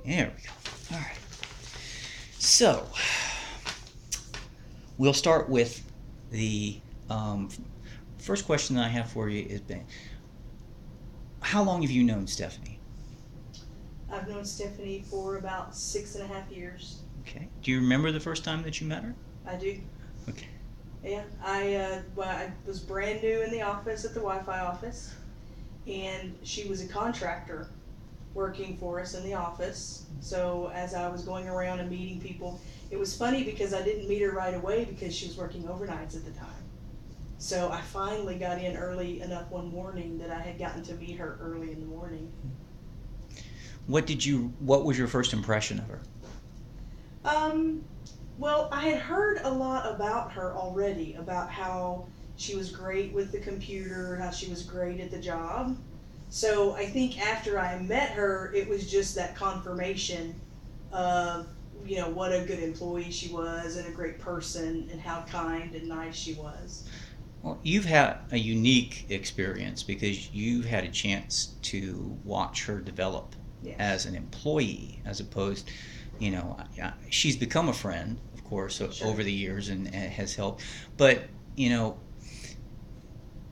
There we go. All right. So, we'll start with the first question that I have for you is, how long have you known Stephanie? I've known Stephanie for about 6.5 years. Okay. Do you remember the first time that you met her? I do. Okay. Yeah, I was brand new in the office at the Wi-Fi office, and she was a contractor working for us in the office. So as I was going around and meeting people, it was funny because I didn't meet her right away because she was working overnights at the time. So I finally got in early enough one morning that I had gotten to meet her early in the morning. What was your first impression of her? Um, well, I had heard a lot about her already, about how she was great with the computer, how she was great at the job. So I think after I met her, it was just that confirmation of, what a good employee she was and a great person and how kind and nice she was. Well, you've had a unique experience because you've had a chance to watch her develop as Yes. an employee, as opposed, she's become a friend, of course, Sure. over the years and has helped. But, you know,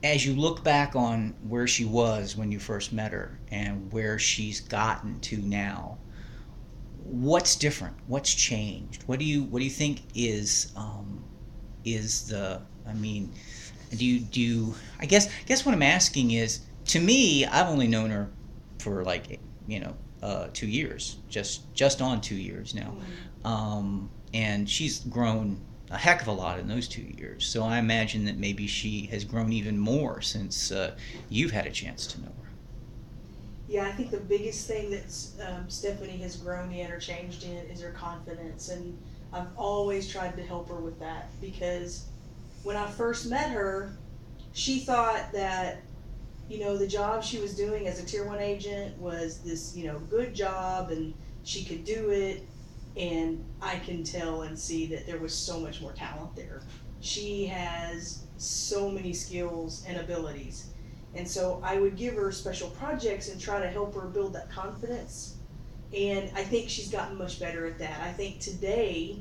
as you look back on where she was when you first met her and where she's gotten to now, what's different? What's changed? What do you think is the? I mean, do you? I guess what I'm asking is, to me, I've only known her for like 2 years, just on 2 years now, Mm. and she's grown a heck of a lot in those 2 years. So I imagine that maybe she has grown even more since you've had a chance to know her. Yeah, I think the biggest thing that Stephanie has grown in or changed in is her confidence, and I've always tried to help her with that because when I first met her, she thought that the job she was doing as a tier one agent was this good job and she could do it, and I can tell and see that there was so much more talent there. She has so many skills and abilities, and so I would give her special projects and try to help her build that confidence, and I think she's gotten much better at that. I think today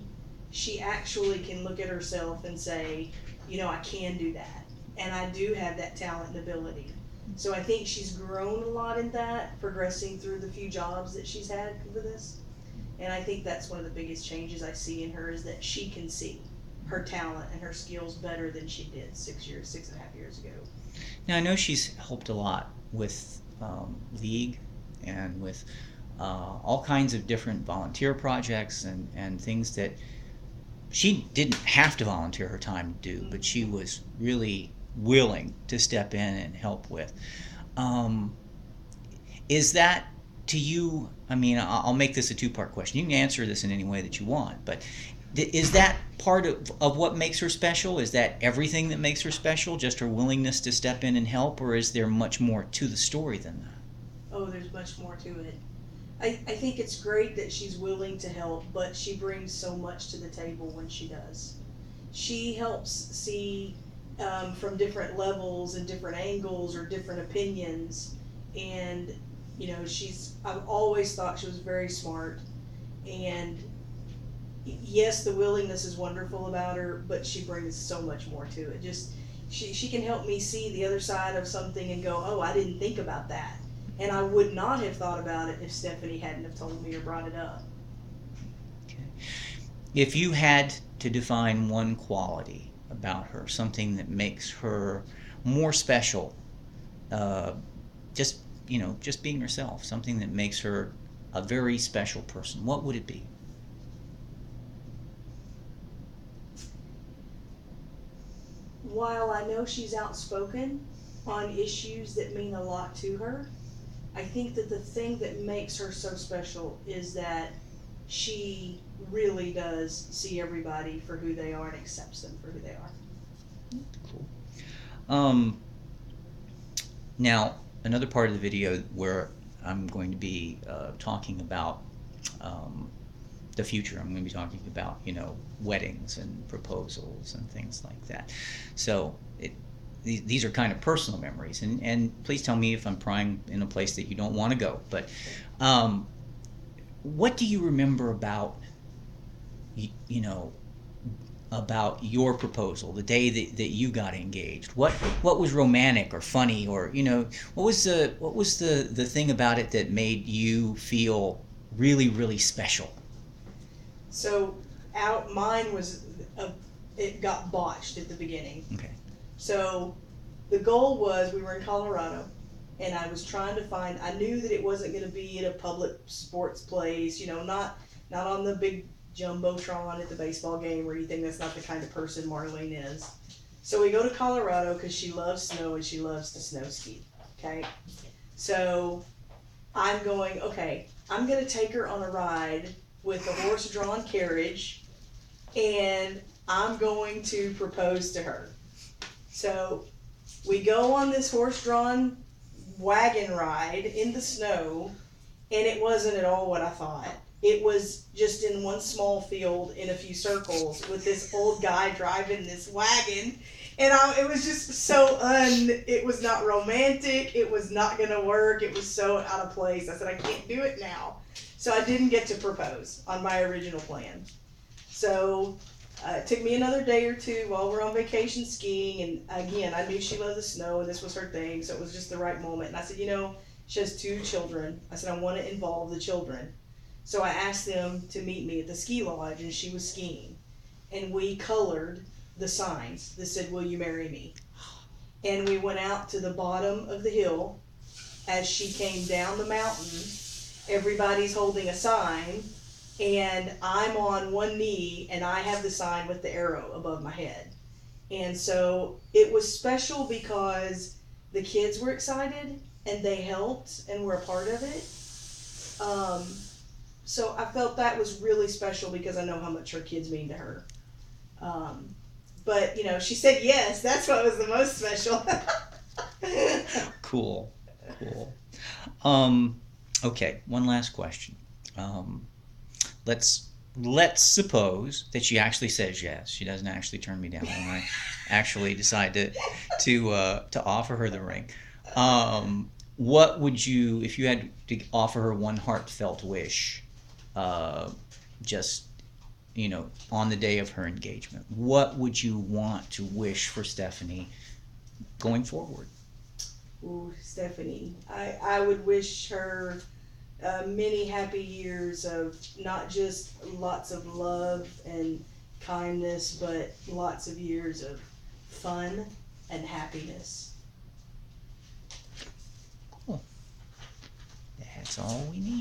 she actually can look at herself and say, I can do that, and I do have that talent and ability. So I think she's grown a lot in that, progressing through the few jobs that she's had for this. And I think that's one of the biggest changes I see in her is that she can see her talent and her skills better than she did 6.5 years ago. Now I know she's helped a lot with League and with all kinds of different volunteer projects and things that she didn't have to volunteer her time to do, but she was really willing to step in and help with. Um, is that to you? I mean, I'll make this a two-part question. You can answer this in any way that you want, but is that part of what makes her special? Is that everything that makes her special, just her willingness to step in and help, or is there much more to the story than that? Oh, there's much more to it. I think it's great that she's willing to help, but she brings so much to the table when she does. She helps see from different levels and different angles or different opinions. And, I've always thought she was very smart. And yes, the willingness is wonderful about her, but she brings so much more to it. Just, she can help me see the other side of something and go, oh, I didn't think about that. And I would not have thought about it if Stephanie hadn't have told me or brought it up. Okay. If you had to define one quality about her, something that makes her more special, uh, just just being herself, something that makes her a very special person, what would it be? While I know she's outspoken on issues that mean a lot to her, I think that the thing that makes her so special is that she really does see everybody for who they are and accepts them for who they are. Cool. Um, Now, another part of the video where I'm going to be talking about um, the future. I'm going to be talking about weddings and proposals and things like that. So these are kind of personal memories, and please tell me if I'm prying in a place that you don't want to go. But um, what do you remember about you know about your proposal, the day that you got engaged? What was romantic or funny, or what was the thing about it that made you feel really really special? So out mine was a, it got botched at the beginning. Okay. So the goal was, we were in Colorado, and I was trying to find. I knew that it wasn't going to be at a public sports place. Not on the big jumbotron at the baseball game or anything. That's not the kind of person Marlene is. So we go to Colorado because she loves snow and she loves to snow ski. Okay, so I'm going. Okay, I'm going to take her on a ride with a horse-drawn carriage, and I'm going to propose to her. So we go on this horse-drawn wagon ride in the snow, and it wasn't at all what I thought. It was just in one small field in a few circles with this old guy driving this wagon, and it was just it was not romantic. It was not gonna work. It was so out of place. I said, I can't do it now. So I didn't get to propose on my original plan. So it took me another day or two while we're on vacation skiing, and again, I knew she loved the snow and this was her thing, so it was just the right moment. And I said, she has 2 children. I said, I want to involve the children. So I asked them to meet me at the ski lodge, and she was skiing. And we colored the signs that said, will you marry me? And we went out to the bottom of the hill. As she came down the mountain, everybody's holding a sign, and I'm on one knee, and I have the sign with the arrow above my head. And so it was special because the kids were excited, and they helped, and were a part of it. So I felt that was really special because I know how much her kids mean to her. But she said yes. That's what was the most special. Cool, cool. Okay, one last question. Let's suppose that she actually says yes. She doesn't actually turn me down when I actually decide to offer her the ring. What would you, if you had to offer her one heartfelt wish, just on the day of her engagement? What would you want to wish for Stephanie going forward? Ooh, Stephanie, I would wish her many happy years of not just lots of love and kindness, but lots of years of fun and happiness. Cool. That's all we need.